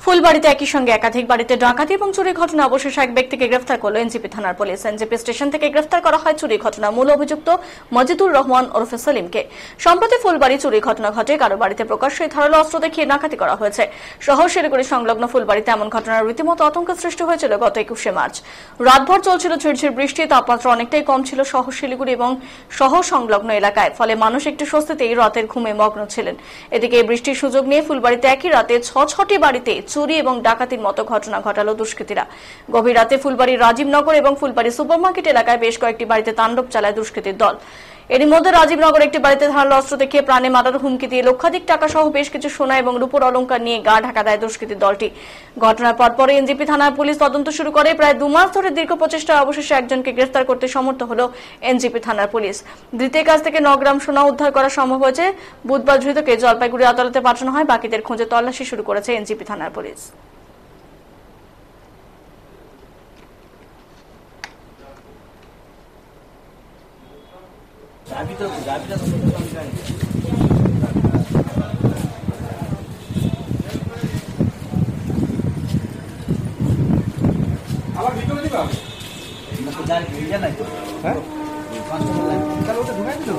ফুলবাড়িতে একই সঙ্গে একাধিক বাড়িতে ডাকাতি এবং চুরির ঘটনা অবশেষে এক ব্যক্তিকে গ্রেফতার করল এনজিপি থানার পুলিশ। এনজিপি স্টেশন থেকে গ্রেফতার করা হয় চুরির ঘটনার মূল অভিযুক্ত মজিদুর রহমান ওরফে সলিমকে। সম্প্রতি ফুলবাড়ি চুরির ঘটনা ঘটে, কারো বাড়িতে প্রকাশ্যে ধারালো অস্ত্র দেখিয়ে ডাকাতি করা হয়েছে। শহর শিলিগুড়ি সংলগ্ন ফুলবাড়িতে এমন ঘটনার রীতিমতো আতঙ্ক সৃষ্টি হয়েছিল গত 21শে মার্চ। রাতভর চলছিল ঝিরঝির বৃষ্টি, তাপমাত্রা অনেকটাই কম ছিল শহর শিলিগুড়ি এবং শহর সংলগ্ন এলাকায়, ফলে মানুষ একটু স্বস্তিতেই রাতের ঘুমে মগ্ন ছিলেন। এদিকে বৃষ্টির সুযোগ নিয়ে ফুলবাড়িতে একই রাতে ছটি বাড়িতে চুরি এবং ডাকাতির মতো ঘটনা ঘটালো দুষ্কৃতীরা। গভীর রাতে ফুলবাড়ির রাজীবনগর এবং ফুলবাড়ি সুপারমার্কেট এলাকায় বেশ কয়েকটি বাড়িতে তাণ্ডব চালায় দুষ্কৃতীর দল। এরই মধ্যে রাজীবনগর একটি বাড়িতে ধারালো অস্ত্র দেখিয়ে প্রাণে মারার হুমকি দিয়ে লক্ষাধিক টাকা সহ বেশ কিছু সোনা এবং রূপোর অলংকার নিয়ে গা ঢাকা দেয় দুষ্কৃতীর দলটি। ঘটনার পরপরই এনজিপি থানার পুলিশ তদন্ত শুরু করে। প্রায় 2 মাস ধরে দীর্ঘ প্রচেষ্টায় অবশেষে একজনকে গ্রেফতার করতে সমর্থ হল এনজিপি থানার পুলিশ। ধৃতের কাছ থেকে 9 গ্রাম সোনা উদ্ধার করা সম্ভব হয়েছে। বুধবার ধৃতকে জলপাইগুড়ি আদালতে পাঠানো হয়। বাকিদের খোঁজে তল্লাশি শুরু করেছে এনজিপি থানার পুলিশ। আবার ভিতরে দিবা? জানি নাই তো। হ্যাঁ? তাহলে ওটা ঢুকাই দিল?